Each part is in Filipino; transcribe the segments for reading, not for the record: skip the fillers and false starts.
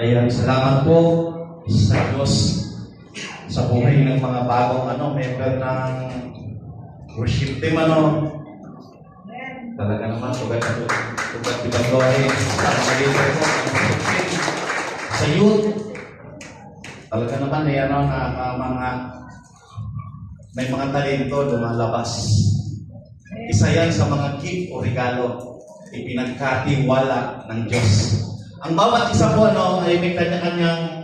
Ayan, salamat po sa Diyos sa buhay ng mga bagong member ng worship team. Talaga naman, tugat glory sa mga leader po ng worship team. Sa youth, talaga naman may mga talento lumalabas. Isa yan sa mga gift o regalo ipinagkatiwala ng Diyos. Ang bawat isa po ay may kanya-kanyang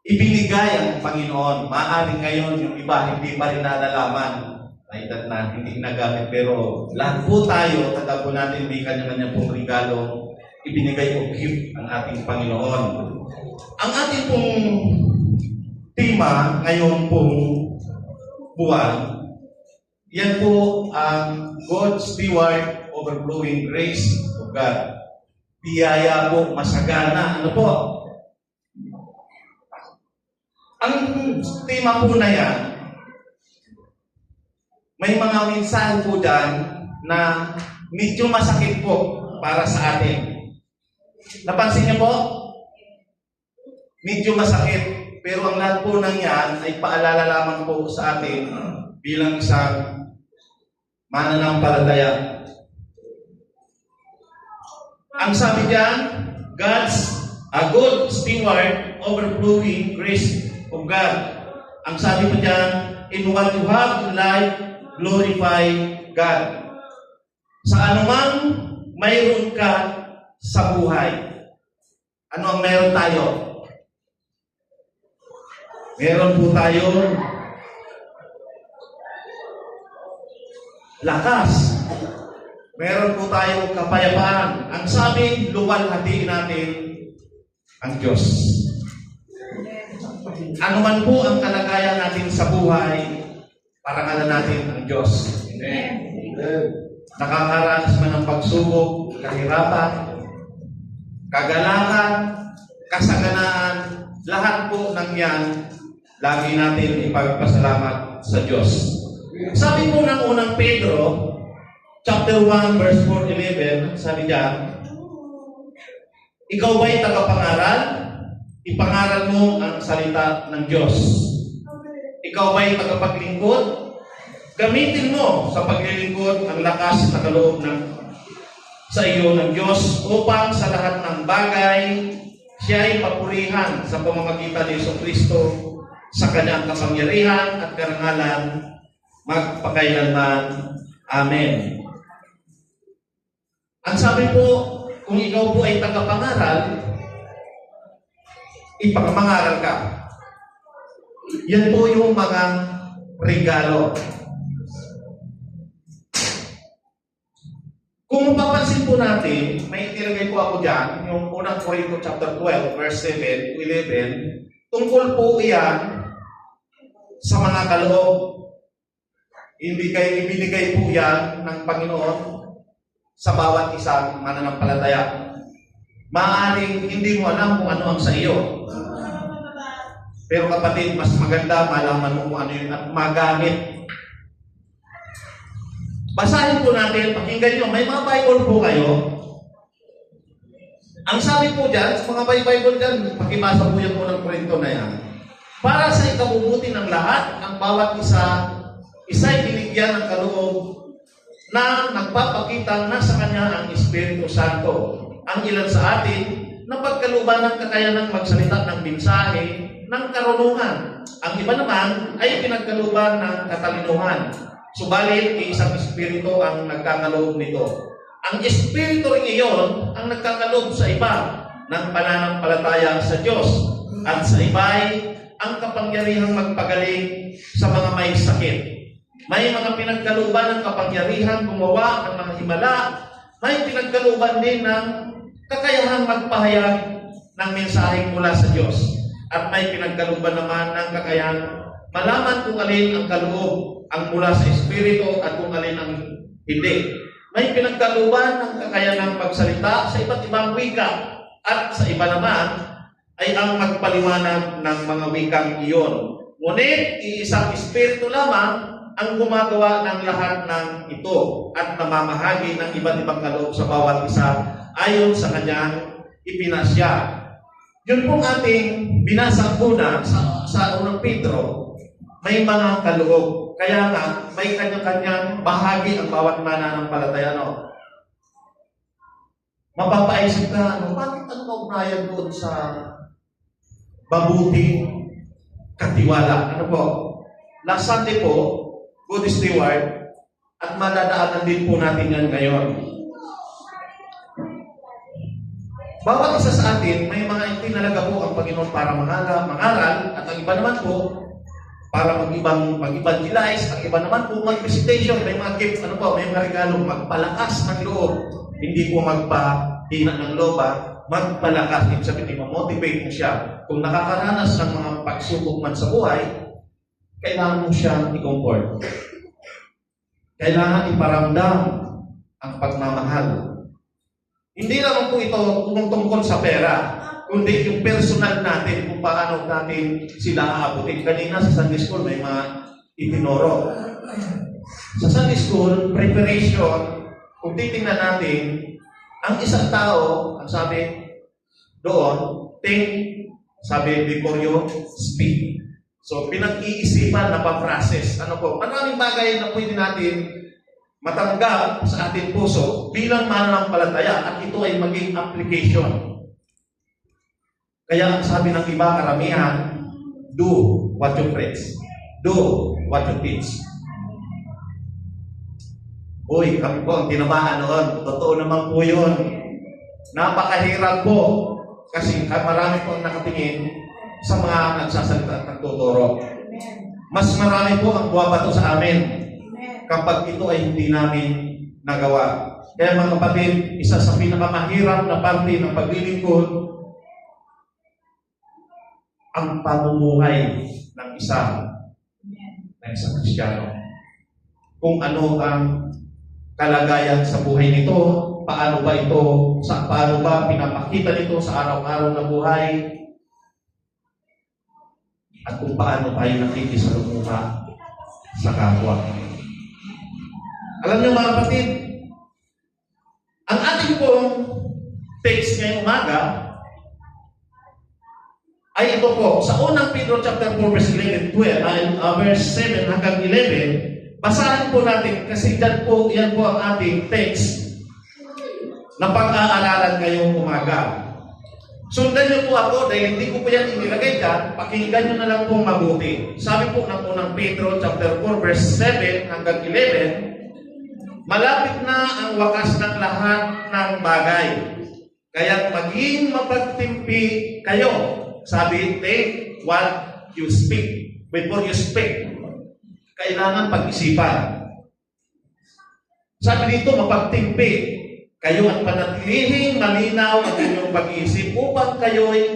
ibinigay ang Panginoon. Maaaring ngayon yung iba hindi pa rin nalalaman na hindi nagamit, pero lahat po tayo, tagal po natin may kanya-kanya pong regalo ibinigay o gift ang ating Panginoon. Ang ating pong tema ngayon pong buwan, yan po ang God's Steward Overflowing Grace of God. Biyaya po, masagana. Ano po? Ang tema po na yan, may mga minsan po dyan na medyo masakit po para sa atin. Napansin niyo po? Medyo masakit. Pero ang lahat po ng yan ay paalala lamang po sa atin bilang isang mananampalataya. Ang sabi diyan, God's a good steward overflowing grace of God. Ang sabi po diyan, in what you have in life, glorify God. Sa anumang mayroon ka sa buhay. Ano ang meron tayo? Meron po tayo lakas. Meron po tayong kapayapaan. Ang sabi, luwalhati natin ang Diyos. Ano man po ang kalagayan natin sa buhay, parangalan natin ang Diyos. Amen. Nakakaranas man ng pagsubok, kahirapan, kagalakan, kasaganaan, lahat po ng yan, lagi natin ipagpasalamat sa Diyos. Sabi po ng unang Pedro, chapter 1, verse 4-11, sabi diyan, ikaw ba'y tagapangaral? Ipangaral mo ang salita ng Diyos. Ikaw ba'y tagapaglingkod? Gamitin mo sa paglilingkod ang lakas na kaloob sa iyo ng Diyos upang sa lahat ng bagay siya ay papurihan sa pamamagitan ni Jesucristo sa kanyang kapangyarihan at karangalan magpakailanman. Amen. Ang sabi po, kung ikaw po ay tagapangaral, ipangaral ka. Yan po yung mga regalo. Kung papansin po natin, may itinagay po ako dyan, yung unang Korinto chapter 12, verse 7 to 11, tungkol po iyan sa mga kaloob. Ibinigay po yan ng Panginoon sa bawat isang mananampalataya. Maaaring hindi mo alam kung ano ang sa iyo. Pero kapatid, mas maganda malaman mo kung ano yun at magamit. Basahin po natin, pakinggan nyo, may mga Bible po kayo. Ang sabi po dyan, sa mga Bible dyan, pakibasa po yung unang Korinto na yan. Para sa ikabubuti ng lahat, ang bawat isa'y binigyan ng kaloob na nagpapakita na sa kanya ang Espiritu Santo. Ang ilan sa atin na pagkaluban ng kakayanang magsalita ng mensahe ng karunungan. Ang iba naman ay pinagkaluban ng katalinuhan. Subalit, isang Espiritu ang nagkakaloob nito. Ang Espiritu rin iyon ang nagkakaloob sa iba ng pananampalataya sa Diyos. At sa iba'y ang kapangyarihang magpagaling sa mga may sakit. May mga pinagkaluban ng kapangyarihan gumawa ng mga himala. May pinagkaluban din ng kakayahang magpahayag ng mensahe mula sa Diyos. At may pinagkaluban naman ng kakayahan malaman kung alin ang kaloob ang mula sa Espiritu at kung alin ang hindi. May pinagkaluban ng kakayahang magsalita sa iba't ibang wika. At sa iba naman ay ang magpaliwanag ng mga wikang iyon. Ngunit, iisang Espiritu lamang ang gumagawa ng lahat ng ito at namamahagi ng iba't ibang kaloob sa bawat isa ayon sa kanyang ipinasya. Yun pong ating binasa una sa unang Pedro, may mga kaloob. Kaya nga, may kanya-kanyang bahagi ang bawat mananampalataya. Mapapaisip ka, bakit ano kaugnayan doon sa mabuting katiwala? Ano po? Last Sunday po, good steward, at madadaanan din po natin yan ngayon. Bawat isa sa atin, may mga itinalaga po ang Panginoon para mangaral, at ang iba naman po, para mag-evangelize, ang iba naman po mag-visitation, may mga gifts, may mga regalo, magpalakas ng loob. Hindi po magpahina ng loob, magpalakas. Ibig sabihin, ma-motivate mo siya. Kung nakakaranas ng mga pagsubok man sa buhay, kailangan mo siyang i-comfort. Kailangan iparamdam ang pagmamahal. Hindi naman po ito tungkol sa pera, kundi yung personal natin, kung paano natin sila aabutin. Kanina sa Sunday School may mga itinoro. Sa Sunday School, preparation, kung titingnan natin, ang isang tao, ang sabi doon, think, sabi, before you speak. So, pinag-iisipan na pa-process. Maraming bagay na pwede natin matanggap sa ating puso bilang mananampalataya at ito ay maging application. Kaya ang sabi ng iba, karamihan, do what you preach. Do what you teach. Uy, kami po ang tinamaan noon. Totoo naman po yun. Napakahirap po kasi marami po ang nakatingin sa mga nagsasalita at nagtuturo. Mas marami po ang buwabato sa amin kapag ito ay hindi namin nagawa. Kaya mga kapatid, isa sa pinakamahirap na parte ng paglilingkod, ang pamumuhay ng isang Kristiyano. Kung ano ang kalagayan sa buhay nito, paano ba pinapakita nito sa araw-araw na buhay, at kung paano tayo nakikisalumuha sa kapwa. Alam niyo mga kapatid, ang ating pong text ngayong umaga ay ito po. Sa unang Pedro chapter 4 verse 11, 12, verse 7 hanggang 11, basahin po natin kasi yan po ang ating text na pag-aaralan ngayong umaga. Sundan niyo po ako dahil hindi ko po yan inilagay dyan, pakinggan niyo na lang pong mabuti. Sabi po ng unang Pedro chapter 4 verse 7 hanggang 11, malapit na ang wakas ng lahat ng bagay. Kaya maging mapagtimpi kayo. Sabi, take what you speak. Before you speak, kailangan pag-isipan. Sabi dito, mapagtimpi kayo at panatilihing malinaw ang inyong pag-iisip upang kayo'y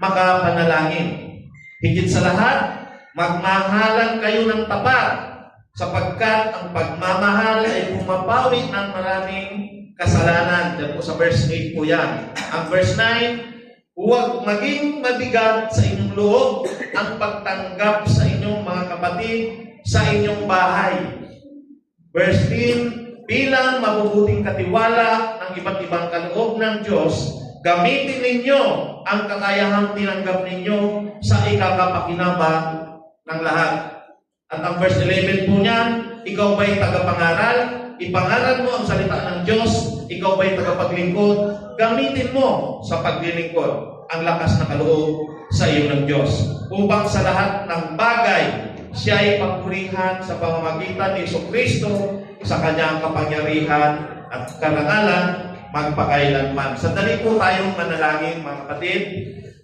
makapanalangin. Higit sa lahat, magmahalan kayo ng tapat sapagkat ang pagmamahal ay pumapawi ng maraming kasalanan. Diyan po sa verse 8 po yan. Ang verse 9, huwag maging mabigat sa inyong loob ang pagtanggap sa inyong mga kapatid sa inyong bahay. Verse 10, bilang mabubuting katiwala ng iba't ibang kaloob ng Diyos, gamitin ninyo ang kakayahang tinanggap ninyo sa ikakapakinabang ng lahat. At ang verse 11 po niyan, ikaw ba'y tagapangaral? Ipangaral mo ang salita ng Diyos. Ikaw ba'y tagapaglingkod? Gamitin mo sa paglilingkod ang lakas na kaloob sa iyo ng Diyos. Upang sa lahat ng bagay, siya ay papurihan sa pamamagitan ni Jesucristo sa kanyang kapangyarihan at karangalan magpakailanman. Sandali po tayong manalangin, mga kapatid.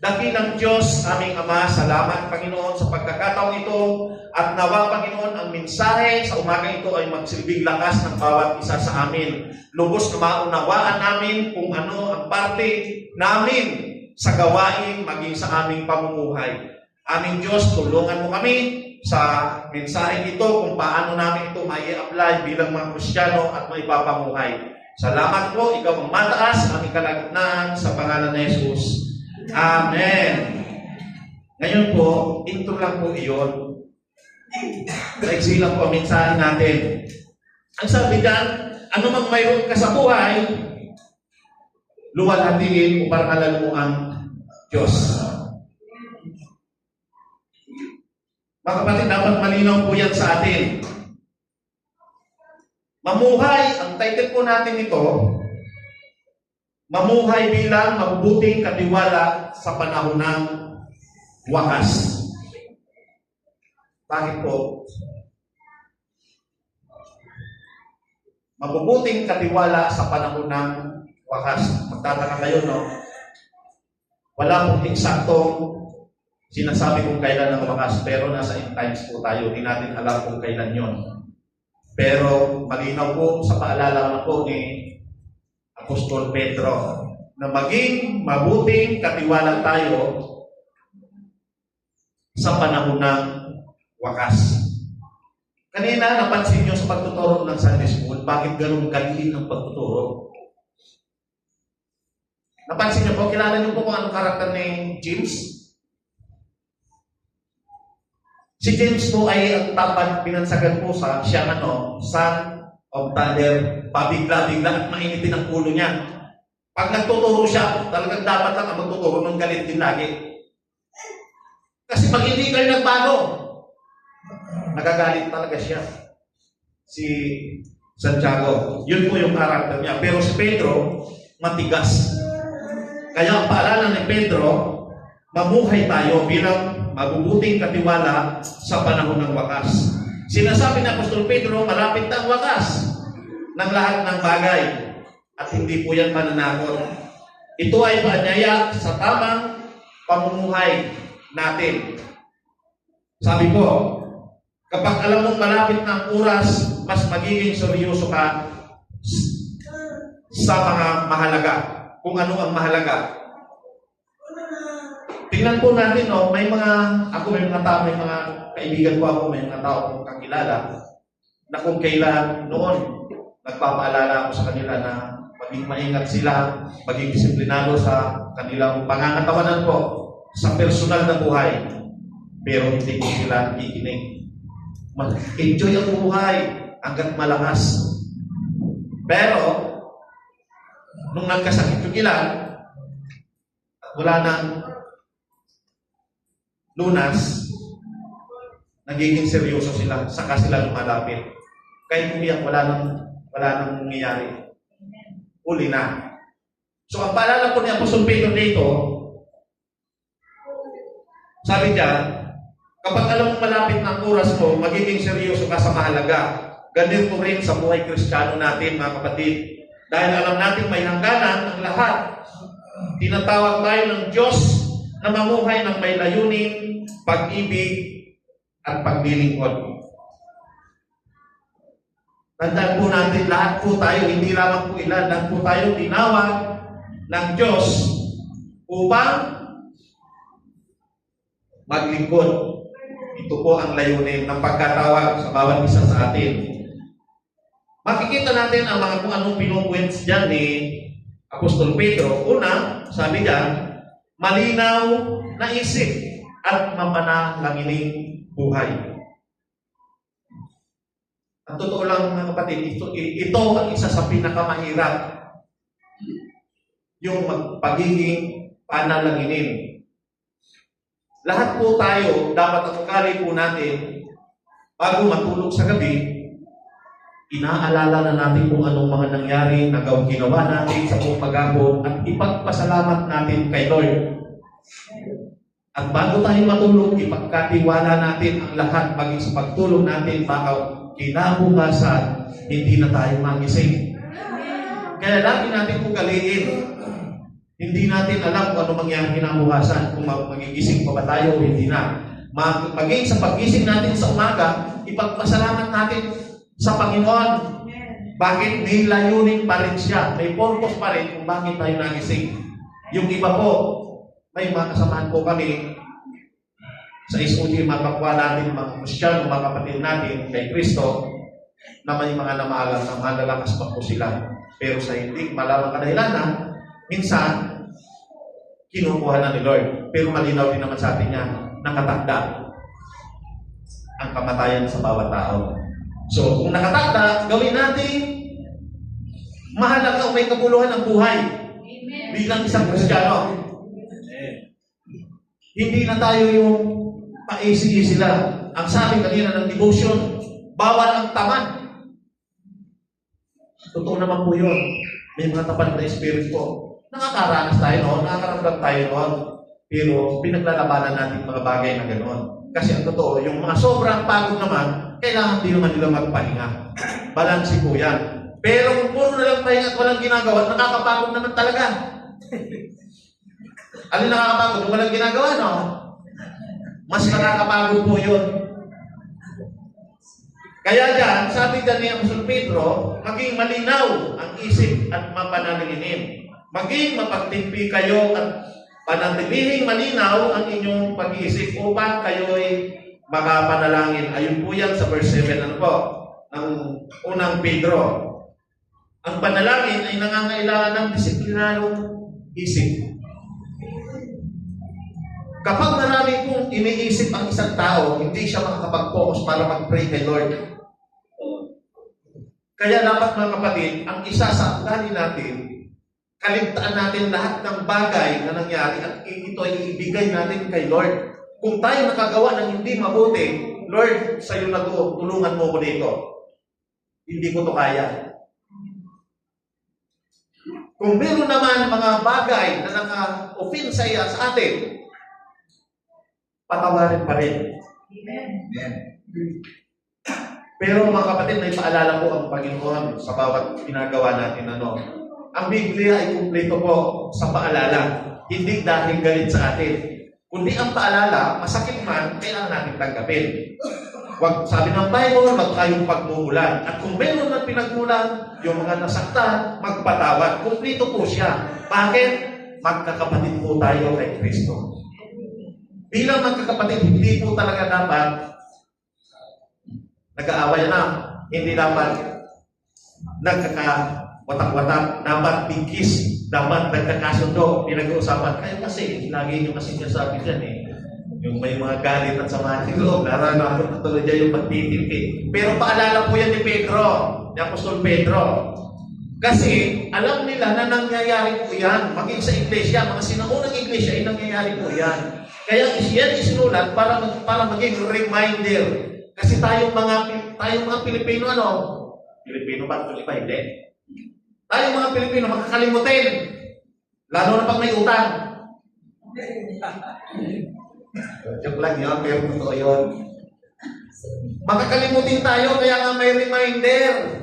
Dakilang Diyos, aming Ama, salamat Panginoon sa pagkakataon ito at nawa Panginoon ang mensahe sa umaga ito ay magsilbing lakas ng bawat isa sa amin. Lubos na maunawaan namin kung ano ang parte namin sa gawain maging sa aming pamumuhay. Aming Diyos, tulungan mo kami sa mensahe ito kung paano namin ito mai-apply bilang mga Kristiyano at maipapamuhay. Salamat po, ikaw ang mataas, aming kalagitnaan sa pangalan ni Jesus. Amen. Ngayon po, intro lang po iyon. Maiksi lang po ang mensahe natin. Ang sabi dyan, ano mang mayroon ka sa buhay, luwalhatiin o parang alaluan Diyos. Mga kapatid, dapat malinaw po yan sa atin. Mamuhay, ang title po natin ito, mamuhay bilang mabubuting katiwala sa panahon ng wakas. Bakit po? Mabubuting katiwala sa panahon ng wakas. Magtataka kayo, no? Wala pong eksaktong sinasabi kung kailan ang wakas, pero nasa end times po tayo. Hindi natin alam kung kailan yon. Pero malinaw po sa paalala na po ni Apostol Pedro na maging mabuting katiwala tayo sa panahon ng wakas. Kanina, napansin nyo sa pagtuturo ng Sunday School, bakit ganun kaliin ang pagtuturo? Napansin nyo po, kilala nyo po kung anong karakter ni James? Si James po ay ang tapad pinansagan po sa siyang son of thunder, pabigla-bigla at mainitin ang ulo niya. Pag nagtuturo siya, talagang dapat lang ang magtuturo ng galit din lagi. Kasi pag hindi kayo nagbago, nagagalit talaga siya. Si Santiago, yun po yung karakter niya. Pero si Pedro, matigas. Kaya ang paalala ni Pedro, mamuhay tayo bilang mabubuting katiwala sa panahon ng wakas. Sinasabi ng Apostol Pedro, malapit na ang wakas ng lahat ng bagay. At hindi po yan mananakot. Ito ay paanyaya sa tamang pamumuhay natin. Sabi ko, kapag alam mong malapit na ang oras, mas magiging seryoso ka sa mga mahalaga. Kung ano ang mahalaga. Tingnan po natin, no, may mga kaibigan ko ako, may mga tao akong kakilala na kung kailan noon, nagpapaalala ako sa kanila na maging maingat sila, maging disiplinado sa kanilang pangangatawanan ko sa personal na buhay. Pero hindi ko sila ikinig. Enjoy ang buhay hanggat malakas. Pero, nung nagkasakit yung ilan, wala nang lunas, nagiging seryoso sila, saka sila lumalapit. Kahit umiyak, wala nang nangyayari. Uli na. So, ang paalala po ni Apostol Pedro dito, sabi niya, kapag alam mong malapit ng oras mo, magiging seryoso ka sa mahalaga. Ganito rin sa buhay Kristiyano natin, mga kapatid. Dahil alam natin may hangganan ang lahat. Tinatawag tayo ng Diyos na mamuhay ng may layunin, pag-ibig, at paglilingkod. Tandaan po natin, lahat po tayo, hindi lamang po ilan, lahat po tayo tinawag ng Diyos upang maglingkod. Ito po ang layunin ng pagkatawag sa bawat isa sa atin. Makikita natin ang mga kung anong pinupuwents dyan ni Apostol Pedro. Una, sabi niya, malinaw na isip at mapananangiling buhay. Ang totoo lang, mga kapatid, ito ang isa sa pinakamahirap. Yung pagiging panalanginin. Lahat po tayo, dapat ang ugali po natin, bago matulog sa gabi, inaalala na natin kung anong mga nangyari na ginawa natin sa buong maghapon at ipagpasalamat natin kay Lord. At bago tayo matulog, ipagkatiwala natin ang lahat maging sa pagtulog natin baka kinabukasan, hindi na tayo magising. Kaya lagi natin ugaliin. Hindi natin alam kung ano mangyari kinabukasan, kung magigising pa ba tayo o hindi na. Maging sa paggising natin sa umaga, ipagpasalamat natin sa Panginoon. Bakit? May layunin pa rin siya. May purpose pa rin kung bakit tayo nagising. Yung iba po, may mga kasamahan po kami sa SOG, mga kapwa natin, mga Kristiyano, mga kapatid natin kay Kristo, na may mga namaalam na malalakas pa po sila. Pero sa hindi malamang kadahilanan, minsan, kinukuha na ni Lord. Pero malinaw din naman sa atin niya, nakatakda ang kamatayan sa bawat tao. So, kung nakatakda, gawin natin mahalaga o may kabuluhan ang buhay. Amen. Bilang isang Kristiyano. Hindi na tayo yung pa-easy sila. Ang sabi kanina ng devotion, bawal ang tamad. Totoo naman po yun. May mga tapat na espiritu. Nakakaranas tayo noon, nakakaramdam tayo noon. Pero pinaglalabanan natin mga bagay na gano'n. Kasi ang totoo, yung mga sobrang pagod naman, kailangan din naman nila magpahinga. Balansi po yan. Pero kung puro na lang pahinga at walang ginagawa, nakakapagod naman talaga. Ano nakakapagod? Kung walang ginagawa, no? Mas nakakapagod po yun. Kaya dyan, sabi dyan ni Apostol Pedro, maging malinaw ang isip at mapanalinginin. Maging mapagtimpi kayo at panantilihing malinaw ang inyong pag-iisip upang kayo'y makapanalangin. Ayun po yan sa verse 7, ano po? Ang unang Pedro. Ang panalangin ay nangangailangan ng disiplinarong isip. Kapag marami pong iniisip ang isang tao, hindi siya makakapag-focus para mag-pray kay Lord. Kaya dapat mga kapatid, ang isa sa ugali natin, kaligtaan natin lahat ng bagay na nangyari at ito ay ibigay natin kay Lord. Kung tayo nakagawa ng hindi mabuti, Lord, sa'yo na to, tulungan mo ko dito. Hindi ko to kaya. Kung meron naman mga bagay na naka-offend sa iya sa atin, patawarin pa rin. Amen. Pero mga kapatid, may paalala po ang Panginoon sa bawat ginagawa natin. Ang Biblia ay kumpleto po sa paalala. Hindi dahil galit sa atin. Kundi ang paalala, masakit man, kailangan natin tanggapin. Wag, sabi ng Bible, wag tayong pagmumulan. At kung meron ng pinagmulan, yung mga nasaktan, magpatawad. Kumpleto po siya. Bakit? Magkakapatid po tayo kay Kristo. Bilang magkakapatid, hindi po talaga dapat nag-aaway na. Hindi dapat nagkakawatak-watak. Dapat bigkis. Dapat nagkakasundo. Pinag-uusapan. Kaya kasi, lagi nyo kasi sabi dyan yung may mga galit at samahan ng loob. Naranasan na tuloy dyan yung pagtitimpi. Pero paalala po yan ni Pedro, ni Apostol Pedro. Kasi alam nila na nangyayari po yan. Maging sa iglesia, mga sinaunang iglesia ay nangyayari po yan. Kaya yan isinulat para maging reminder. Kasi tayong mga Pilipino, Pilipino ba? Iba, hindi. Tayong mga Pilipino, makakalimutin. Lalo na pag may utang. Joke lang yun, pero totoo yun. Makakalimutin tayo, kaya nga may reminder.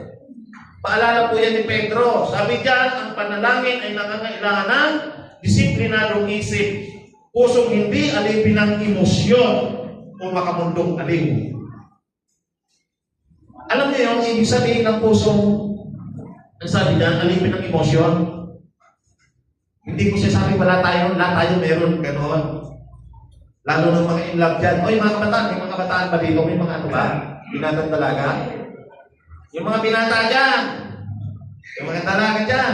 Paalala po yan ni Pedro. Sabi dyan, ang panalangin ay nangangailangan ng disiplinadong isip. Pusong hindi alipin ng emosyon o makamundong aliw. Alam niyo yung ibig sabihin ng pusong, ang sabi dyan, alipin ng emosyon? Hindi ko siya sabi, lahat tayo meron, gano'n. Lalo ng mga in love dyan. Oy, mga kabataan, may mga kabataan ba dito? May mga ano ba? Binatang talaga? Yung mga binata dyan. Yung mga talaga dyan.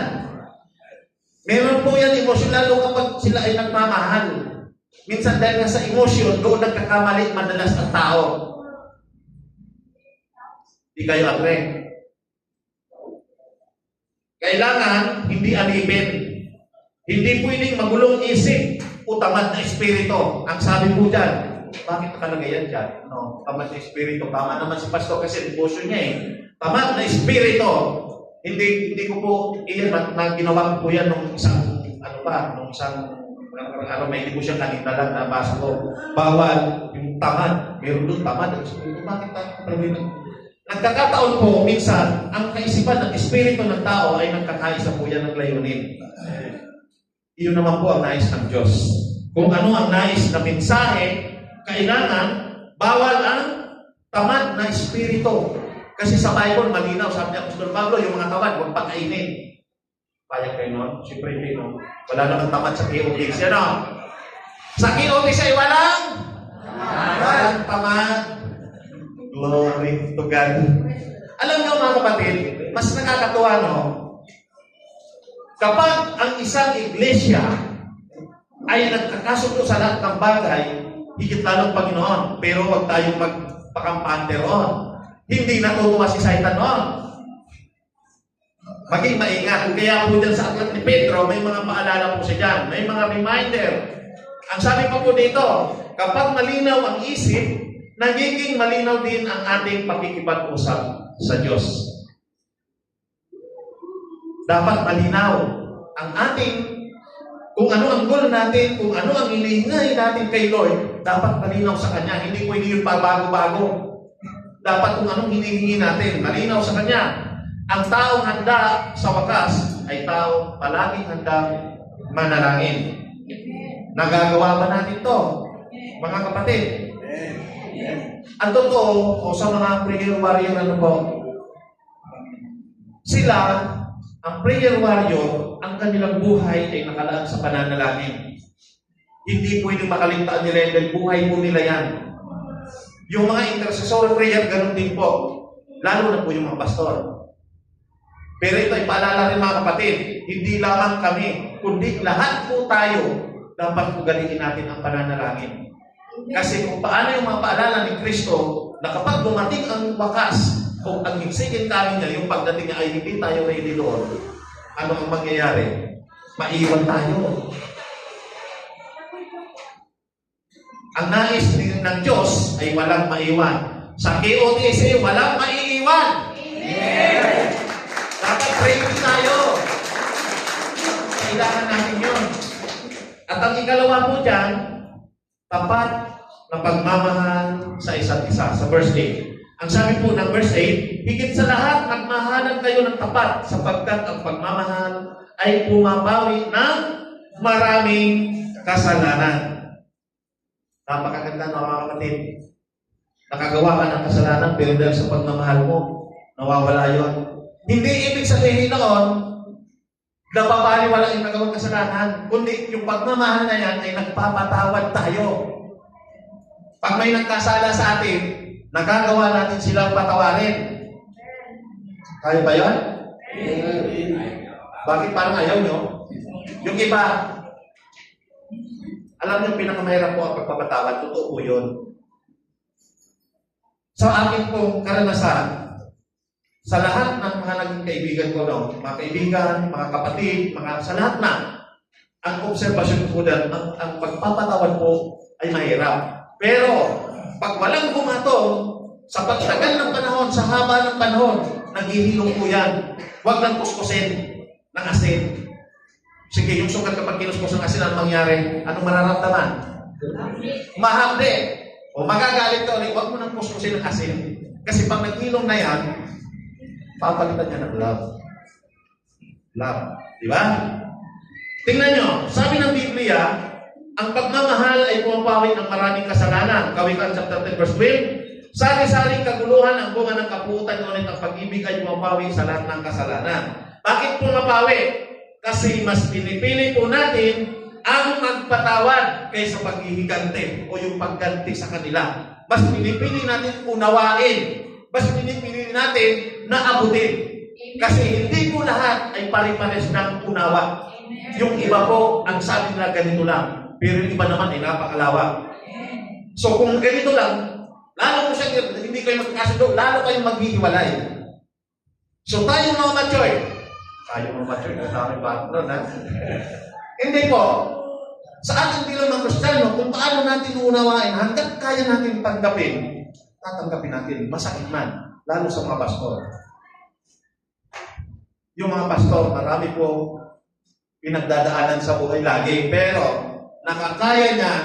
Meron po yan emosyon, lalo kapag sila ay nagmamahal. Minsan dahil nga sa emosyon, doon nagkakamali madalas ang tao. Di kayo agree. Kailangan hindi alipin. Hindi pwedeng magulong isip o tamad na espiritu. Ang sabi po dyan, bakit nakalagay yan dyan? Tamad na espiritu. Tama naman si Pastor kasi devotion niya Tamad na espiritu. Hindi ko po, iyan na ginawa ko po yan nung isang, araw may hindi ko siya kanina lang nabasa ko. Bawal yung tamad. Meron doon tamad. Bakit tayo? Nagkakataon po, minsan, ang kaisipan ng espiritu ng tao ay nagkakaisa po yan ng layunin. Iyon naman po ang nais ng Diyos. Kung ano ang nais na mensahe, kailangan bawal ang tamad na espiritu. Kasi sa Bible, malinaw, sabi ni Apostol Pablo, yung mga tamad, huwag pakainin. Payag kayo nun? Siyempre hindi, no? Wala namang tamad sa KOTX. Yan, no? Sa KOTX ay walang tamad. Glory to God. Alam niyo mga kapatid, mas nakakatuwa, no? Kapag ang isang iglesia ay nagkakasundo sa lahat ng bagay, higit lalong Panginoon, pero huwag tayong magpakampante roon. Hindi natutuwa si Satan noon. Maging maingat. Kaya po dyan sa aklat ni Pedro, may mga paalala po siya dyan. May mga reminder. Ang sabi pa po dito, kapag malinaw ang isip, nagiging malinaw din ang ating pakikipag-usap sa Diyos. Dapat malinaw ang ating, kung ano ang goal natin, kung ano ang hilingay natin kay Lord, dapat malinaw sa Kanya. Hindi pwede yun bago-bago. Dapat kung anong hinihingi natin, malinaw sa Kanya. Ang taong handa sa wakas ay tao palaging handang manalangin. Nagagawa ba natin to, mga kapatid? Ang totoo, o sa mga prayer warrior, ano po, sila, ang prayer warrior, ang kanilang buhay ay nakalaan sa pananalangin. Hindi pwedeng makaligtaan nila dahil buhay po nila yan. Yung mga intercessory prayer, ganun din po. Lalo na po yung mga pastor. Pero ito ay paalala rin mga kapatid, hindi lamang kami, kundi lahat po tayo, dapat ugaliin natin ang pananalangin. Kasi kung paano yung mga paalala ni Kristo, na kapag dumating ang wakas, kung ang higsigin kami niya, yung pagdating niya ay hindi tayo ready doon, ano ang mangyayari? Maiwan tayo. Ang nais ng Diyos ay walang maiwan. Sa KOTC, walang maiiwan. Yes! Dapat ready tayo. Kailangan natin yun. At ang ikalawa po dyan, tapat na pagmamahal sa isa't isa. Sa verse 8. Ang sabi po ng verse 8, higit sa lahat, magmahalan kayo ng tapat sapagkat ang pagmamahal ay pumapawi ng maraming kasalanan. Napakaganda na mga kapatid. Nakagawa ka ng kasalanan pero dahil sa pagmamahal mo, nawawala yun. Hindi ibig sabihin noon, napapaliwala yung nagawang kasalanan, kundi yung pagmamahal na yan ay nagpapatawad tayo. Pag may nagkasala sa atin, nagagawa natin silang patawarin. Kaya ba yun? Bakit parang ayaw nyo? Yung iba, alam nyo, pinakamahirap po ang pagpapatawad. Totoo po yun. Sa akin pong karanasan, sa lahat ng mga naging kaibigan ko, mga kaibigan, mga kapatid, sa lahat na, ang obserbasyon ko dyan, ang pagpapatawad po ay mahirap. Pero, pag walang bumatong, sa pagtagal ng panahon, sa haba ng panahon, naghihilong po yan. Huwag lang kuskusin ng asin. Sige, yung sukat kapag kinuskus ng asin, anong mangyari? Anong mararamdaman? Mahapde. O magagalit ka ulit, huwag mo nang kuskusin ng asin. Kasi pag naghilong na yan, papalitan niya ng love. Love. Di ba? Tingnan nyo, sabi ng Biblia, ang pagmamahal ay pumapawi ng maraming kasalanan. Kawikaan chapter 10 verse 12, sari-saring kaguluhan ang bunga ng kapuutan, ngunit ang pag-ibig ay pumapawi sa lahat ng kasalanan. Bakit pumapawi? Kasi mas pinipili po natin ang magpatawad kaysa paghihigante o yung pagganti sa kanila. Mas pinipili natin unawain. Mas pinipili natin na abutin. Kasi hindi po lahat ay pare-pares ng unawa. Yung iba po, ang sabi nila ganito lang. Pero yung iba naman ay napakalawak. So kung ganito lang, lalo po siya, hindi kayo magkakasundo, lalo kayong maghihiwalay. So tayo mga mature. Tayo mga mature, kasama ba doon, ha? Hindi po. Sa ating bilang ng Kristiyano, kung paano natin unawain, hanggang kaya natin tanggapin, tatanggapin natin, masakit man, lalo sa mga pastor. Yung mga pastor, marami po pinagdadaanan sa buhay lagi, pero nakakaya niya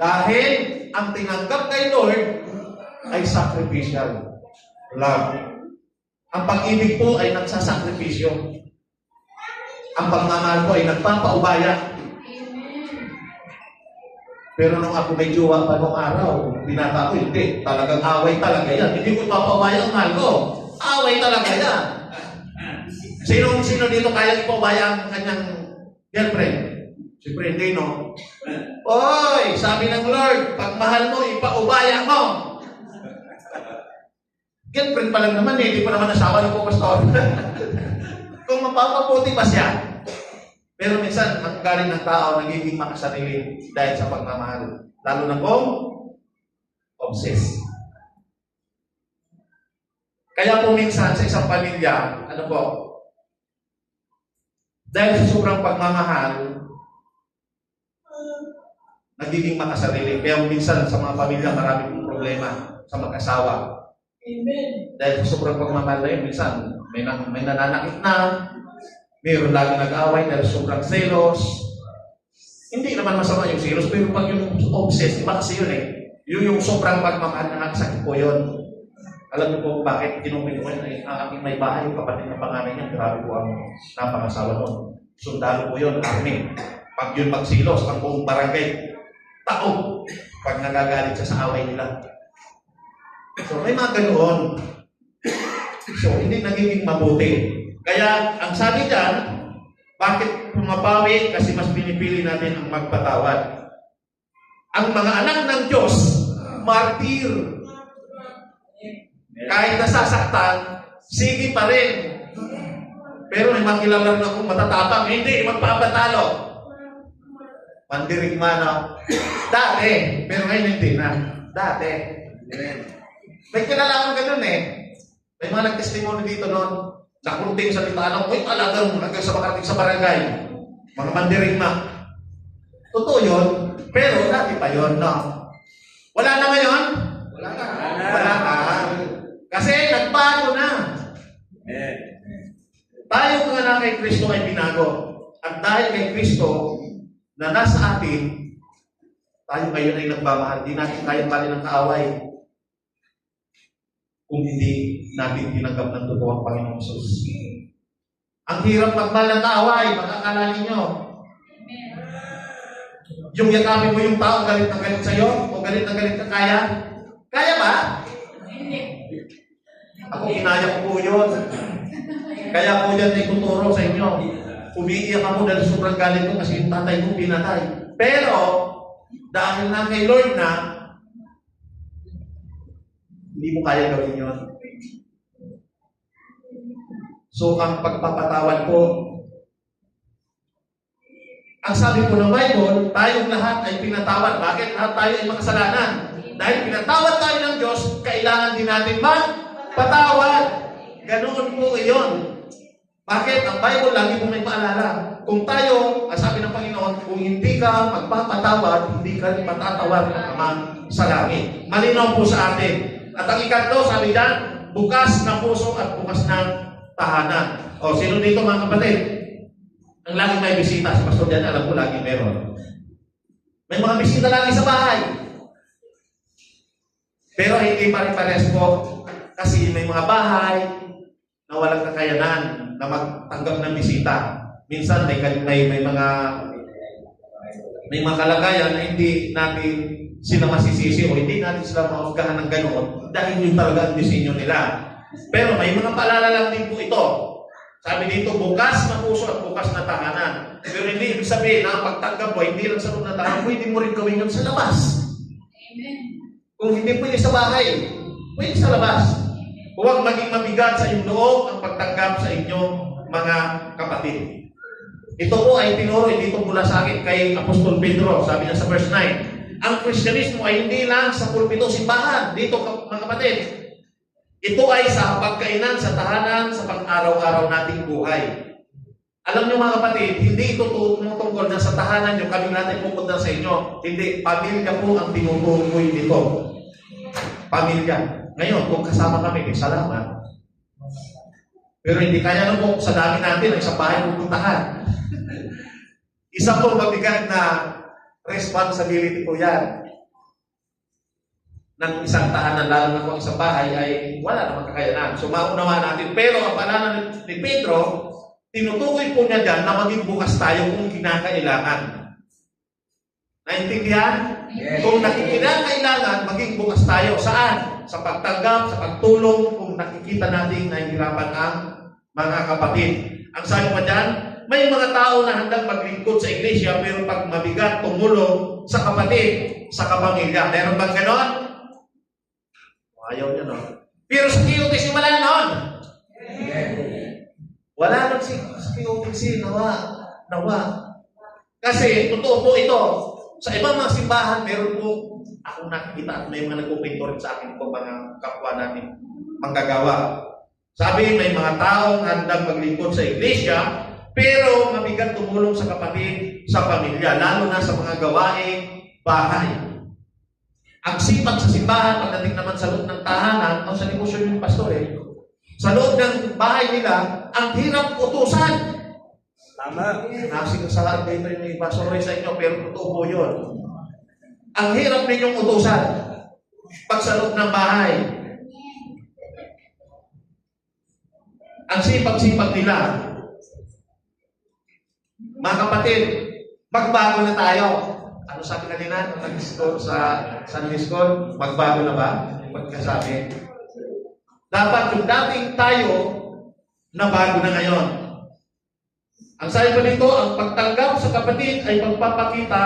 dahil ang tinanggap kay Lord ay sacrificial love. Ang pag-ibig po ay nagsasakripisyo. Ang pagmamahal po ay nagpapaubaya. Pero nung ako may jowa pa nung araw, binata ko, hindi. Talagang away talaga yan. Hindi ko papaubaya ang mahal ko. Away talaga yan. Sino dito kaya ipaubaya ang kanyang girlfriend? Siyempre hindi, no? Oy, sabi ng Lord, pag mahal mo, ipaubaya mo. Girlfriend pa lang naman, hindi pa naman asawa ng pastor. Kung mapapaputi pa siya. Pero minsan, ang galing ng tao nagiging makasarili dahil sa pagmamahal. Lalo na kung obsessed. Kaya po minsan sa isang pamilya, ano po, dahil sa sobrang pagmamahal, nagiging makasarili. Kaya minsan sa mga pamilya, marami pong problema sa mag-asawa. Amen. Dahil sa sobrang pagmamahal na yun, minsan may nananakit na, mayroon lagi nag-away dahil sobrang selos. Hindi naman masama yung selos, pero pag yung obsessed, iba kasi yun eh. Yung sobrang pagmamahal na sakit po yun. Alam niyo po bakit kinumit ko yun? Ang aking may bahay, yung kapatid ng panganay niya, grabe po ang napangasawa nun. Sundalo po yun, army. Pag yun magsilos, ang buong barangay, taob pag nagagalit siya sa away nila. So may mga ganoon. So hindi nagiging mabuti. Kaya ang sabi dyan, bakit pumabawi? Kasi mas pinipili natin ang magpatawad. Ang mga anak ng Diyos, martir. Kahit nasasaktan, sige pa rin. Pero may makilala rin akong matatapang, hindi, magpapatalo. Pandirigmano. Dati, pero ngayon hindi na. Dati. May kilala akong ganun eh. May mga nag-testimony dito noon. Nakunting sa litanong, uy, talagang hanggang sa makarating sa barangay. Mga mandirigma. Totoo yun, pero dati pa yun, no? Wala na ngayon? Wala na. Wala na. Kasi nagbago na. Tayo nga na kay Kristo ay binago. At dahil kay Kristo na nasa atin, tayo ngayon ay nagmamahal. Di natin kayang bali ng kaaway kung hindi natin tinanggap ng totoo ang Panginoong Jesus. Ang hirap magmahal ng kaaway, makakala ninyo. Yung yakapin mo yung tao, galit na galit sa'yo, o galit na galit ka kaya? Kaya ba? Ako, kinaya ko po yun. Kaya po dyan ay tuturo sa inyo. Umiiyak ako dahil sobrang galit ko kasi yung tatay ko pinatay. Pero, dahil na kay Lord na, hindi mo kaya gawin yun. So, ang pagpapatawad po, ang sabi po ng Bible, tayong lahat ay pinatawad. Bakit? Lahat tayo ay makasalanan. Dahil pinatawad tayo ng Diyos, kailangan din natin magpatawad. Ganoon po iyon. Bakit? Ang Bible lagi po may paalala. Kung tayo, sabi ng Panginoon, kung hindi ka magpapatawad, hindi ka matatawad ng Ama sa langit. Malinaw po sa atin. At ang ikatlo, sabi dyan, bukas na puso at bukas na tahanan. O, sino dito mga kapatid? Ang laging may bisita, si Pastor Jan, alam ko lagi meron. May mga bisita lagi sa bahay. Pero hindi pa rin pares po. Kasi may mga bahay na walang kakayanan na magtanggap ng bisita. Minsan may mga kalagayan na hindi natin sila masisisi o hindi natin sila mahusgahan ng ganoon dahil yun talaga ang disenyo nila. Pero may mga paalala lang din po ito. Sabi dito, bukas na puso at bukas na tahanan. Pero hindi ibig sabihin na ang pagtanggap mo, hindi lang sa loob na tahanan, pwede mo rin gawin yun sa labas. Amen. Kung hindi pwede sa bahay, pwede sa labas. Huwag maging mabigat sa iyong loob ang pagtanggap sa inyong mga kapatid. Ito po ay tinuro dito mula sa akin kay Apostol Pedro. Sabi niya sa verse 9, ang Kristyanismo ay hindi lang sa pulpito simbahan. Dito mga kapatid, ito ay sa pagkainan, sa tahanan, sa pang-araw-araw nating buhay. Alam niyo mga kapatid, hindi ito tungkol na sa tahanan niyo, kami natin pupunta sa inyo. Hindi, pamilya po ang tinutukoy dito. Pamilya. Ngayon, kung kasama kami, salamat. Pero hindi kaya na po sa dami natin ay sa bahay pupuntahan. Isa po mabigat na responsibility po yan. Ng isang tahanan, lalo na kung isang bahay ay wala namang kakayanan. So maunawa natin. Pero ang paalala ni Pedro, tinutukoy po niya dyan na maging bukas tayo kung kinakailangan. Naintindihan? Yes. Kung kinakailangan, maging bukas tayo. Saan? Sa pagtanggap, sa pagtulong, kung nakikita natin na hirapan ang mga kapatid. Ang sabi pa dyan, may mga tao na handang maglingkod sa iglesia, pero pag mabigat, tumulong sa kapatid, sa kapamilya. Meron bang ganon? Ayaw niya, no? Pero sa QTC, wala noon. Wala nun si QTC, nawa. Kasi, totoo po ito. Sa ibang mga simbahan, meron po akong nakikita at may mga nagpupinto rin sa akin po mga kapwa namin manggagawa. Sabi, may mga taong handang maglingkod sa iglesia, pero mabigat tumulong sa kapatid, sa pamilya, lalo na sa mga gawain bahay. Ang sipag sa simbahan, pagdating naman sa loob ng tahanan, o sa negosyo yung pastor sa loob ng bahay nila, ang hirap utusan. Tama. Nakasinasabi dito yung iba, sorry sa inyo, pero totoo po yun. Ang hirap ninyong utusan pag sa loob ng bahay. Ang sipag-sipag nila. Mga kapatid, magbago na tayo. Ano sabi kanina nung nag-school sa Sunday School? Magbago na ba? Pagkasabi. Dapat yung dating tayo, na bago na ngayon. Ang sabi pa nito, ang pagtanggap sa kapatid ay pagpapakita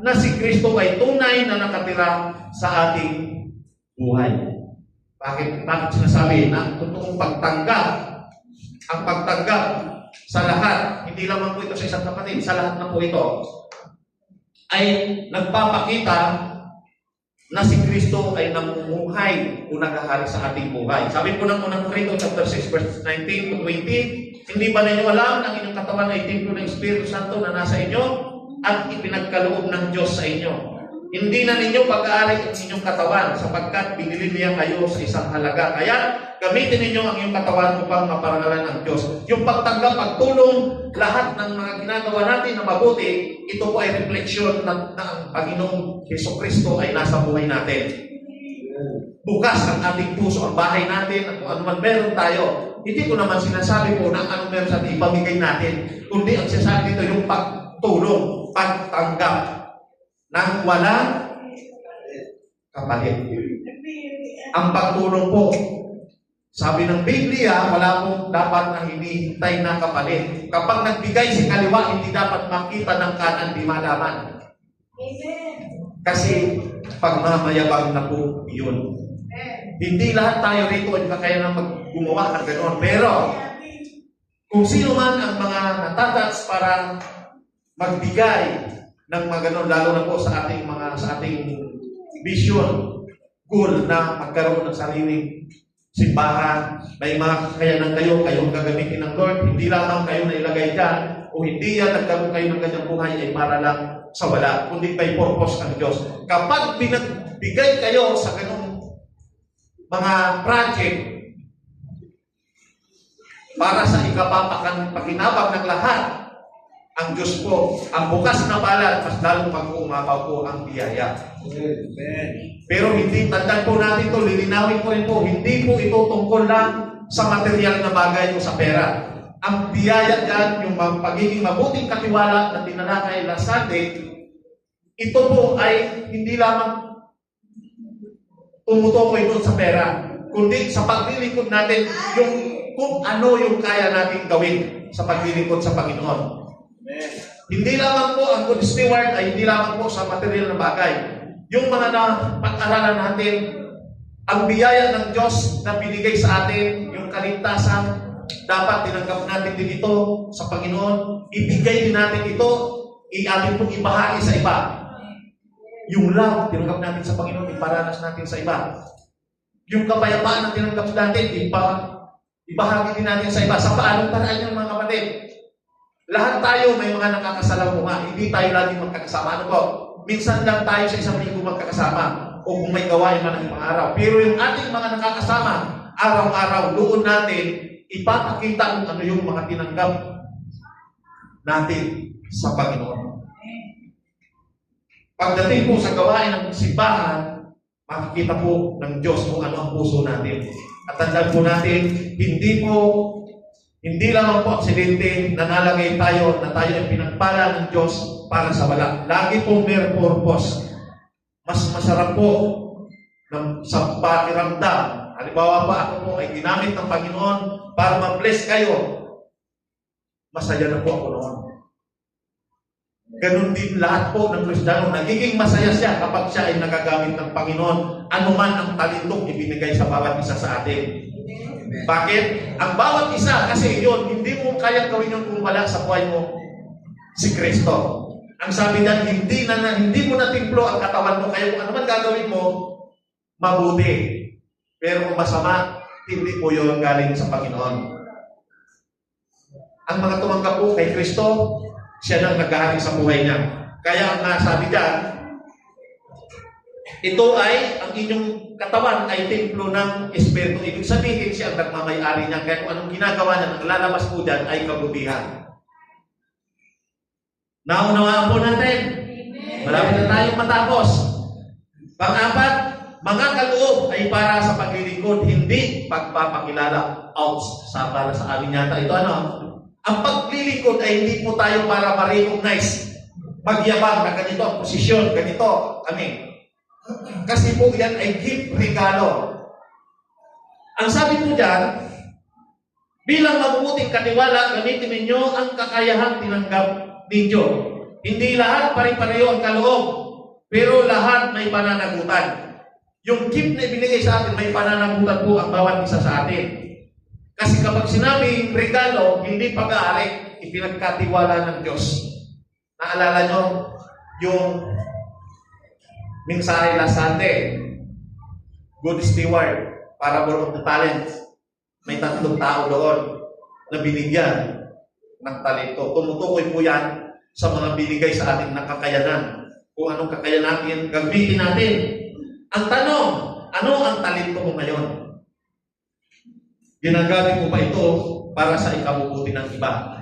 na si Kristo ay tunay na nakatira sa ating buhay. Bakit sinasabi na ang totoong pagtanggap, ang pagtanggap sa lahat, hindi lamang po ito sa isang kapatid, sa lahat na po ito, ay nagpapakita na si Kristo ay namumuhay o naghahari sa ating buhay. Sabi po ng unang Korinto chapter 6 verse 19 to 20, hindi ba ninyo alam na ang inyong katawan ay templo ng Espiritu Santo na nasa inyo at ipinagkaloob ng Diyos sa inyo? Hindi na ninyo pag-aari ang inyong katawan sapagkat binili niya kayo sa isang halaga. Kaya gamitin ninyo ang inyong katawan upang maparangalan ng Diyos. Yung pagtanggap, pagtulong, lahat ng mga ginagawa natin na mabuti, ito po ay refleksyon na ang Panginoong Jesucristo ay nasa buhay natin. Bukas ang ating puso, ang bahay natin, at kung ano man meron tayo. Hindi ko naman sinasabi po na ano meron sa ating ipamigay natin, kundi ang sinasabi dito yung pagtulong, pagtanggap nang walang kapalit. Ang pagtulong po, sabi ng Biblia, wala pong dapat na hinihintay na kapalit. Kapag nagbigay si kaliwa, hindi dapat makita ng kanan di malaman. Kasi pagmamayabang na po yun. Hindi lahat tayo rito ay kaya na gumawa ng ganoon. Pero kung sino man ang mga natatats para magbigay ng mga ganun, lalo na po sa ating vision, goal na magkaroon ng sariling simbahan, may mga kakayanan kayo, kayong gagamitin ng Lord, hindi lamang kayo na ilagay dyan, o hindi yan nagkaroon kayo ng ganyang buhay ay para lang sa wala, kundi may purpose ng Diyos. Kapag binagbigay kayo sa ganung mga project para sa ikapapakinabang ng lahat, ang Diyos po, ang bukas na palad, mas lalong mag-uumapaw po ang biyaya. Amen. Pero hindi, tandaan po natin ito, lilinawin ko rin po, hindi po ito tungkol lang sa material na bagay o sa pera. Ang biyaya dyan, yung pagiging mabuting katiwala na tinalakay last Sunday, ito po ay hindi lamang tumutukoy doon sa pera, kundi sa paglilingkod natin, yung kung ano yung kaya natin gawin sa paglilingkod sa Panginoon. Amen. Hindi lamang po ang good steward ay hindi lamang po sa material na bagay. Yung mga pag-aralan natin, ang biyaya ng Diyos na binigay sa atin, yung kaligtasan, dapat tinanggap natin din ito sa Panginoon. Ibigay din natin ito, atin pong ibahagi sa iba. Yung love, tinanggap natin sa Panginoon, iparanas natin sa iba. Yung kapayapaan na tinanggap natin, ibahagi din natin sa iba. Sa paanong paraan yung mga kapatid? Lahat tayo may mga nakakasalamuha. Hindi tayo laging magkakasama. Ano po? Minsan lang tayo sa isang linggo magkakasama. O kung may gawain man ng mga araw. Pero yung ating mga nakakasama, araw-araw, doon natin ipapakita kung ano yung mga tinanggap natin sa Panginoon. Pagdating po sa gawain ng simbahan, makikita po ng Diyos kung ano ang puso natin. At tandaan po natin, hindi lamang po aksidente na nalagay tayo na tayo ay pinagpala ng Diyos para sa wala. Lagi pong may purpose. Mas masarap po sa pakiramdam. Halimbawa pa ako po ay ginamit ng Panginoon para ma-bless kayo. Masaya na po ako noon. Ganun din lahat po ng Kristiyano. Nagiging masaya siya kapag siya ay nagagamit ng Panginoon. Ano man ang talentong ibinigay sa bawat isa sa atin. Bakit? Ang bawat isa, kasi yun, hindi mo kaya gawin yun kung wala sa buhay mo si Kristo. Ang sabi niyan, hindi mo na timplo ang katawan mo, kaya kung ano man gagawin mo, mabuti. Pero kung masama, hindi po yun galing sa Panginoon. Ang mga tumanggap po kay Kristo, siya nang naghahari sa buhay niya. Kaya ang nasabi diyan, ito ay, ang inyong katawan ay templo ng Espiritu. Ibig sabihin siya ang nagmamayari niya. Kaya kung anong ginagawa niya, ang lalabas po dyan ay kabutihan. Naunawaan po natin. Malapit na tayong matapos. Pang-apat, mga kaloob ay para sa paglilingkod, hindi pagpapakilala. Ouch! Para sa amin yata ito ano? Ang paglilingkod ay hindi po tayo para ma-recognize. Magyabang na ganito ang posisyon, ganito kami. Kasi po yan ay gift, regalo. Ang sabi po dyan, bilang mabubuting katiwala, gamitin ninyo ang kakayahang tinanggap ninyo. Hindi lahat pare-pareho ang kaloob, pero lahat may pananagutan. Yung gift na ibinigay sa atin, may pananagutan po ang bawat isa sa atin. Kasi kapag sinabing regalo, hindi pag-aari, ipinagkatiwala ng Diyos. Naalala nyo yung mensahe last Sunday, Good Steward, Parable of the Talents. May 3 tao doon na binigyan ng talento. Tumutukoy po yan sa mga binigay sa ating nakakayanan. Kung anong kakayanan natin, gamitin natin. Ang tanong, ano ang talento mo ngayon? Ginagamit mo ba ito para sa ikabubuti ng iba?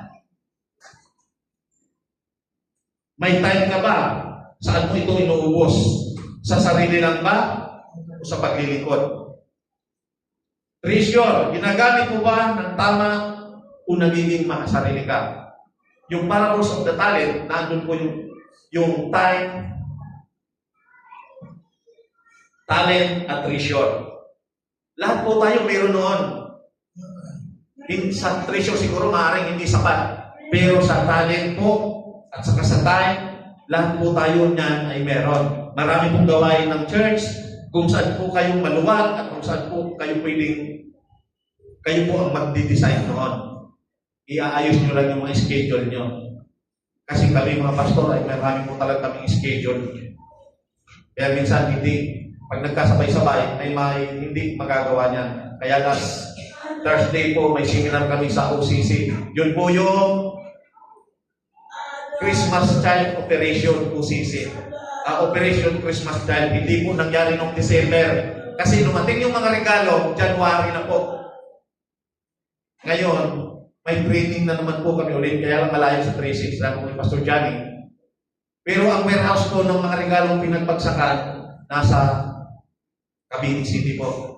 May time ka ba? Saan mo ito inuubos? Sa sarili lang ba? O sa paglilingkod? Treasure, ginagamit mo ba ng tama o nagiging makasarili ka? Yung parables of the talent, nandun po yung time, talent, at treasure. Lahat po tayo mayroon noon. Sa treasure siguro maaaring hindi sapat. Pero sa talent po, at saka sa time, lahat po tayo niyan ay meron. Marami pong gawain ng church, kung saan po kayong maluwag, at kung saan po kayo pwedeng, kayo po ang magdi-design noon. Iaayos nyo lang yung mga schedule nyo. Kasi kami mga pastor ay marami po talaga kaming schedule. Kaya minsan hindi, pag nagkasabay-sabay, ay hindi magagawa niyan. Kaya last Thursday po, may seminar kami sa OCC. Yun po yung Christmas Child Operation OCC. Operation Christmas Child. Hindi po nangyari noong December. Kasi dumating yung mga regalo, January na po. Ngayon, may training na naman po kami ulit, kaya lang malayo sa 3-6 lang kung Pastor Johnny. Pero ang warehouse po ng mga regalong pinagbagsakan, nasa Cavite City po.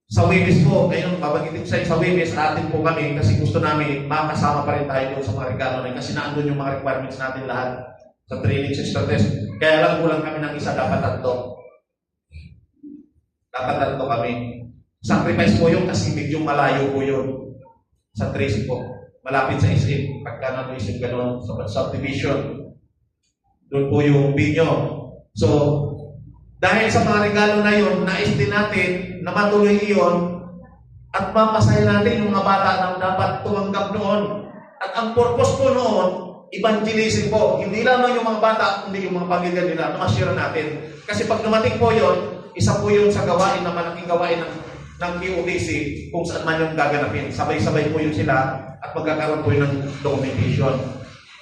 Sa Webis po, ngayon, babanggitin sa Webis, atin po kami kasi gusto namin makasama pa rin tayo doon sa mga regalo na kasi naandun yung mga requirements natin lahat sa training system test. Kaya lang kulang kami ng isa, dapat 3. Dapat 3 kami. Sacrifice po yun kasi medyo malayo po yun sa Tracy po. Malapit sa SM. Pagka na SM gano'n sa subdivision. Doon po yung binyo. So, dahil sa mga regalo na yun, nais din natin na matuloy iyon at mapasaya natin yung mga bata na dapat tumanggap noon. At ang purpose po noon, evangelism po. Hindi lamang yung mga bata, kundi yung mga pamilya nila na ma-share natin. Kasi pag dumating po yun, isa po yun sa gawain na malaking gawain ng PODC kung saan man yung gaganapin. Sabay-sabay po yun sila at magkakaroon po yun ng documentation.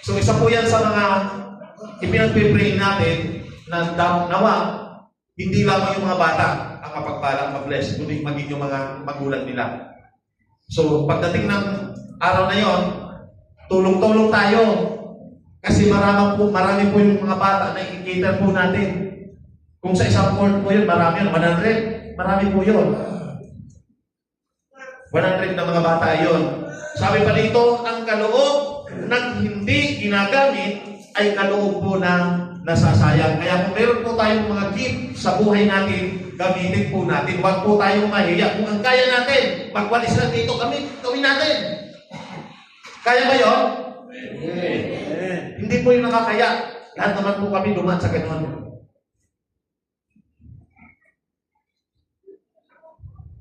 So isa po yan sa mga ipinagpipray natin na nawa hindi lamang yung mga bata ang mapagpalang ma-bless, kundi maging yung mga magulang nila. So, pagdating ng araw na yon, tulong-tulong tayo. Kasi marami po yung mga bata na i-cater po natin. Kung sa isang court po yun, marami yun, 100. Marami po yun. 100 na mga bata yun. Sabi pa dito, ang kaloob ng hindi ginagamit ay kaloob po na nasasayang. Kaya kung meron po tayong mga gift sa buhay natin, gamitin po natin. Huwag po tayong mahiya. Kung ang kaya natin, magwalis na dito kami, gawin natin. Kaya ba yun? Hindi po yung nakakaya. Lahat naman po kami dumaan sa ganoon.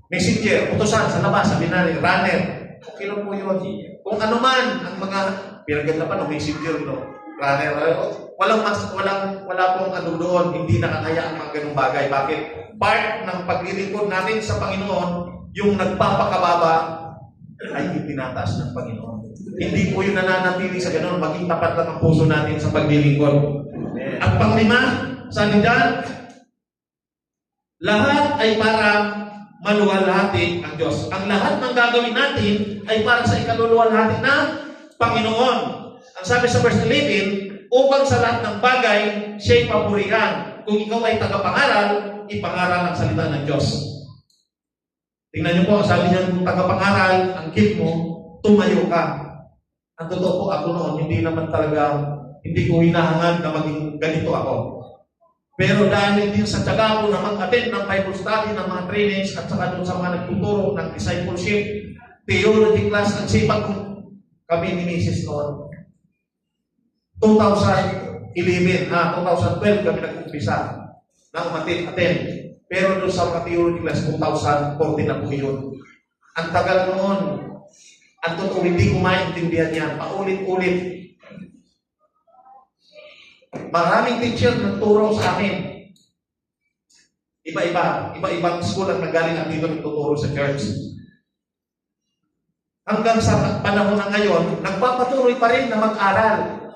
Messenger, utosan sa labas, sabi natin, runner. Okay lang po yun. Kung ano man, ang mga, pinaganda pa ng messenger, no? Runner, wala pong ano doon, hindi nakakaya ang mga ganung bagay. Bakit? Part ng paglilingkod natin sa Panginoon, yung nagpapakababa, ay itinataas ng Panginoon. Hindi po yung nananatili sa ganun, maging tapat lang ang puso natin sa paglilingkod. At panglima, saan dyan? Lahat ay para maluwalhati ang Diyos. Ang lahat ng gagawin natin ay para sa ikaluluwalhati ng Panginoon. Ang sabi sa verse 11, upang sa lahat ng bagay, siya'y papurihan. Kung ikaw ay tagapangaral, ipangaral ang salita ng Diyos. Tingnan niyo po, sabi niya, kung tagapangaral, ang gift mo, tumayo ka. Ang totoo po, ako noon, hindi naman talaga, hindi ko hinahangad na maging ganito ako. Pero dahil din sa tiyaga ko na mag-attend ng Bible study, ng mga trainings, at saka doon sa mga nagtuturo ng discipleship, theology class, ang sipag ko, kami ni Mrs. noon. 2012 kami nag-umpisa na attend. Pero doon sa mga theology class, 2014 na po yun. Ang tagal noon, ang totoo, hindi ko maintindihan yan. Paulit-ulit. Maraming teacher nagturo sa amin. Iba-ibang school ang nagaling at dito nagtuturo sa church. Hanggang sa panahon na ngayon, nagpapatuloy pa rin na mag-aral.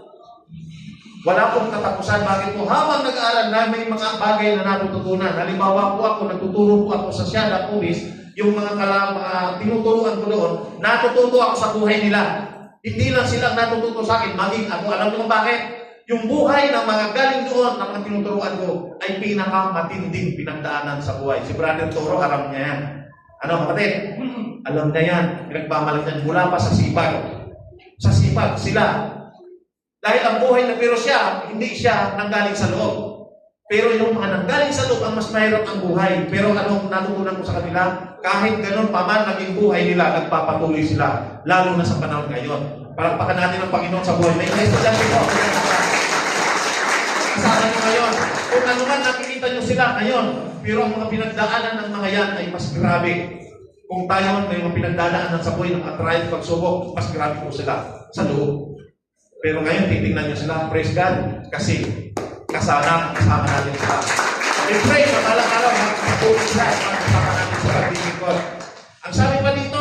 Wala pong katapusan. Bakit po? Habang nag-aaral na may mga bagay na natututunan. Halimbawa po ako, nagtuturo po ako sa Siada Police, yung mga tinuturuan ko doon, natututo ako sa buhay nila. Hindi lang silang natututo sa akin, maging ako. Alam niyo kung bakit? Yung buhay ng mga galing doon, ng mga tinuturuan ko, ay pinakamatinding pinagdaanan sa buhay. Si Brother Toro, alam niya yan. Ano, kapatid? Alam niya yan. Pinagpamalag mula pa sa sipag. Sa sipag, sila. Dahil ang buhay na pero siya, hindi siya nanggaling sa loob. Pero yung mga nanggaling sa loob, ang mas mahirap ang buhay. Pero anong natutunan ko sa kanila? Kahit ganun pa man naging buhay nila, nagpapatuloy sila. Lalo na sa panahon ngayon. Palakpakan natin ang Panginoon sa buhay. May estudyante po. Kasama nyo ngayon. Kung ano man nakikita nyo sila ngayon, pero ang mga pinagdaanan ng mga yan ay mas grabe. Kung tayo man may mga pinagdaanan sa buhay ng at-trial pagsubok, mas grabe po sila sa loob. Pero ngayon, titingnan nyo sila, praise God, kasi kasama natin sila. We pray na balang araw, makakapulong sila, makakasama natin sa paglilingkod. Ang sabi pa dito,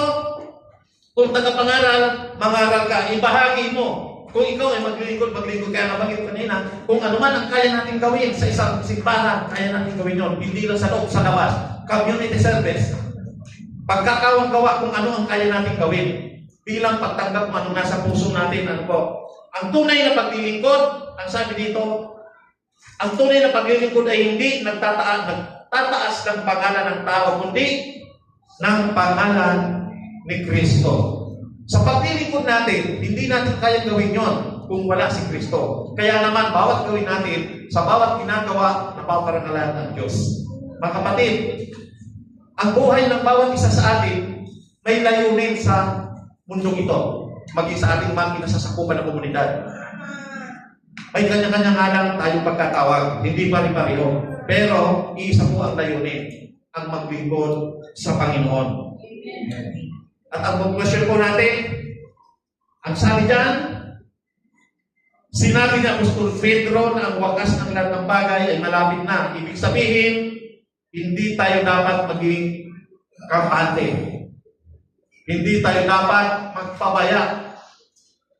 kung tagapangaral, mangaral ka, ibahagi mo. Kung ikaw ay maglilingkod, kaya nabanggit kanina, kung ano man ang kaya natin gawin sa isang simbahan, kaya natin gawin yun. Hindi lang sa loob, sa labas. Community service. Pagkakawang gawa kung ano ang kaya natin gawin. Bilang pagtanggap kung ano nasa puso natin, ano po. Ang tunay na paglilingkod, ang sabi dito, ang tunay na paglilingkod ay hindi nagtataas ng pangalan ng tao, kundi ng pangalan ni Kristo. Sa paglilingkod natin, hindi natin kayang gawin yon kung wala si Kristo. Kaya naman, bawat gawin natin, sa bawat ginagawa, napaparangalan ng Diyos. Mga kapatid, ang buhay ng bawat isa sa atin may layunin sa mundong ito. Maging sa ating mga kinasasakupan ng komunidad. May kanya-kanya nga lang tayong pagkatawag. Hindi pari-pareho. Pero, iisa po ang layunin. Ang maglingkod sa Panginoon. At ang conclusion po natin, ang sabi dyan, sinabi ni Apostol Pedro na ang wakas ng lahat ng bagay ay malapit na. Ibig sabihin, hindi tayo dapat maging kampante. Hindi tayo dapat magpabaya.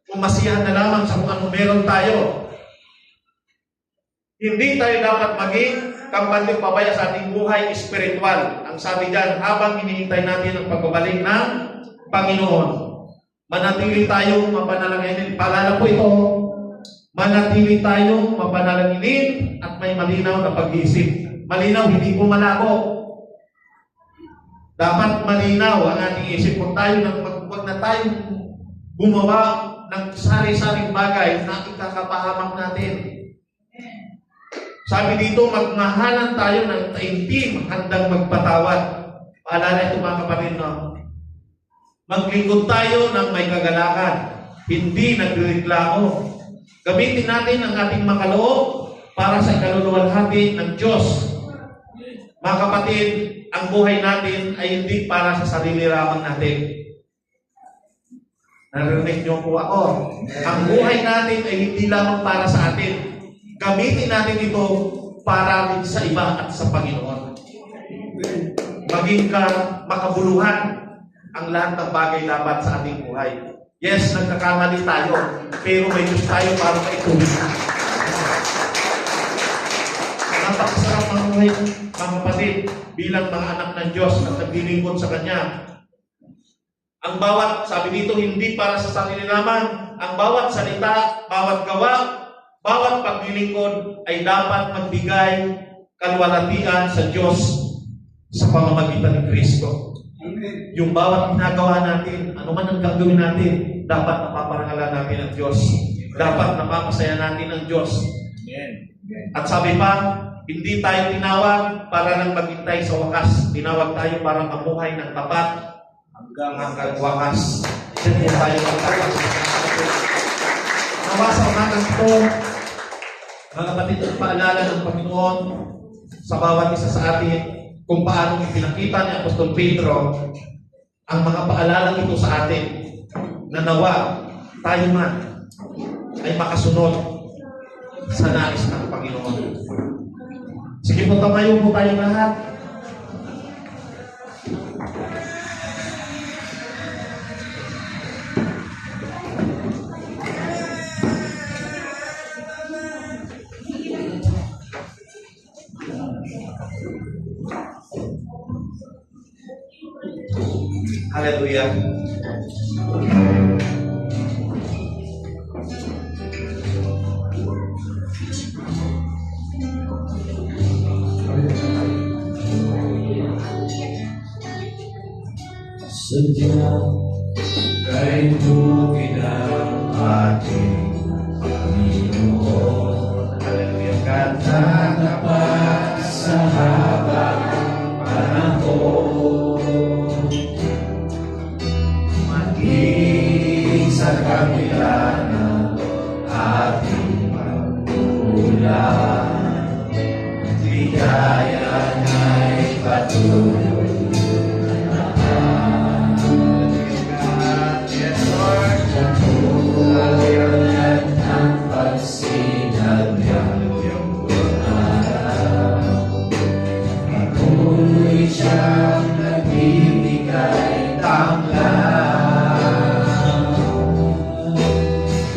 Umasiyahan na lamang sa kung ano meron tayo. Hindi tayo dapat maging kampante o pabaya sa ating buhay espiritual. Ang sabi dyan, habang hinihintay natin ang pagbabalik ng Panginoon, manatili tayong mapanalanginin. Paalala po ito, manatili tayong mapanalanginin at may malinaw na pag-iisip. Malinaw, hindi po malabo. Dapat malinaw ang ating isip. Huwag na tayong gumawa ng sari-saring bagay na ikakapahamak natin. Sabi dito, magmahalan tayo ng taimtim, handang magpatawad. Paalala ito mga kapatid, no? Maglingkod tayo ng may kagalakan, hindi nagreklamo. Gamitin natin ang ating makaloob para sa ikaluluwalhati ng Diyos. Mga kapatid, ang buhay natin ay hindi para sa sarili lamang natin. Narinig niyo po ako. Ang buhay natin ay hindi lamang para sa atin. Gamitin natin ito para rin sa iba at sa Panginoon. Maging makabuluhan ang lahat ng bagay dapat sa ating buhay. Yes, nagkakamali tayo, pero may Diyos tayo para maituloy. Napakasarap mamuhay, mga kapatid, bilang mga anak ng Diyos at naglilingkod sa Kanya. Ang bawat, sabi dito, hindi para sa sarili lamang. Ang bawat salita, bawat gawa, bawat paglilingkod ay dapat magbigay kalwalatian sa Diyos sa pamamagitan ni Kristo. Amen. Yung bawat ginagawa natin, ano man ang gagawin natin, dapat napaparangalan natin ang Diyos. Dapat napapasaya natin ang Diyos. Amen. At sabi pa, hindi tayo tinawag para lang maghintay sa wakas. Tinawag tayo para mamuhay ng tapat hanggang wakas. Diyan po tayo magtakas. Nawa sa umagang ito, mga kapatid, at paalala ng Panginoon sa bawat isa sa atin kung paano ipinakita ni Apostol Pedro ang mga paalala ito sa atin na nawa tayo man ay makasunod sa nais ng Panginoon. Sige po, tamayo po tayo lahat. Hallelujah. Sejak kay bukid ang ating Panginoon, Hallelujah. kata tapat sa habang panahon, maging sa kabila ng ating pagkukulang, ligaya na'y patuloy.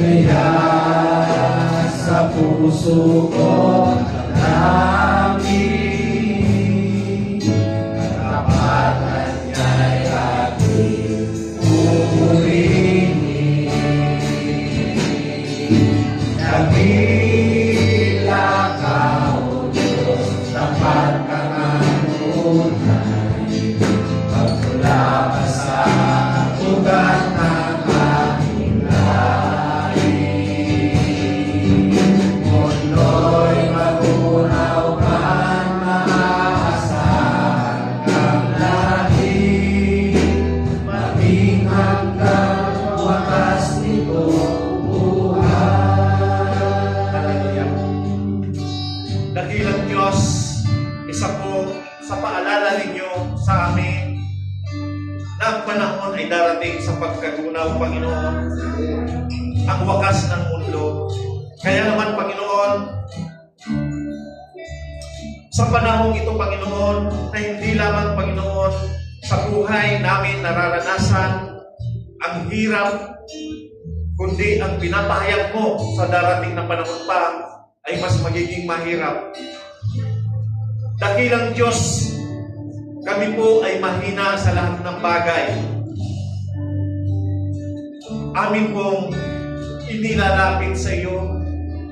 Kaya sa puso ko namin, katapatan niya'y aking pupurihin. Dakila ka, O Diyos, tapat ka ng tunay, pagmula ka sa ugat ng aking mundo'y magunaw man, maaasahan kang lagi, maging hanggang wakas nito buhay. Hallelujah. Dakilang Diyos, isa po sa paalala ninyo sa amin na ang panahon ay darating sa pagkagunaw, Panginoon, ang wakas ng mundo. Kaya naman, Panginoon, sa panahong ito, Panginoon, na hindi lamang, Panginoon, sa buhay namin nararanasan ang hirap, kundi ang pinapahayag mo sa darating na panahon pa ay mas magiging mahirap. Dakilang Diyos, kami po ay mahina sa lahat ng bagay. Amin pong inilalapit sa iyo,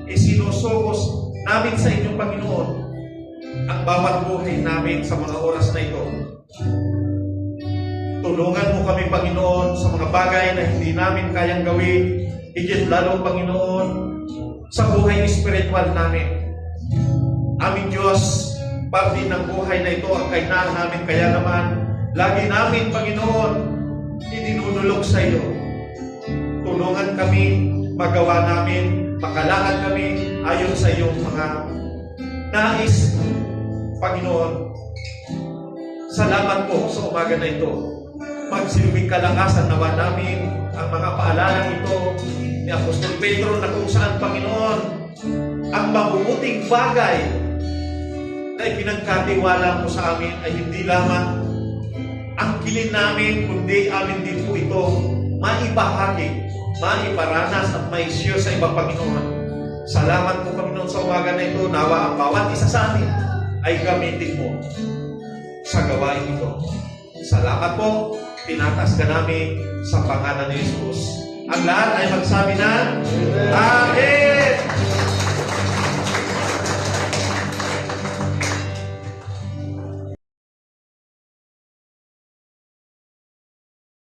isinusukos namin sa inyong Panginoon ang bawat buhay namin sa mga oras na ito. Tulungan mo kami, Panginoon, sa mga bagay na hindi namin kayang gawin, higit lalo, Panginoon, sa buhay espiritual namin. Aming Diyos, parte ng buhay na ito ang kainahan namin, kaya naman, lagi namin, Panginoon, idinudulog sa iyo. Tulungan kami, magawa namin, makalakad kami ayon sa iyong mga nais, Panginoon. Salamat po sa umaga na ito. Magsilbing kalakasan nawa namin ang mga paalalang ito ni Apostol Pedro na kung saan, Panginoon, ang mabubuting bagay na ipinagkatiwala mo sa amin ay hindi lamang ang kilin namin, kundi amin din po ito maibahagi, maiparanas at maisyo sa ibang, Panginoon. Salamat po, Panginoon, sa umaga na ito. Nawa ang bawat isa sa amin ay gamitin mo sa gawain ito. Salamat po, tinatas ka namin sa pangalan ni Jesus. Ang lahat ay magsabi na, Amen!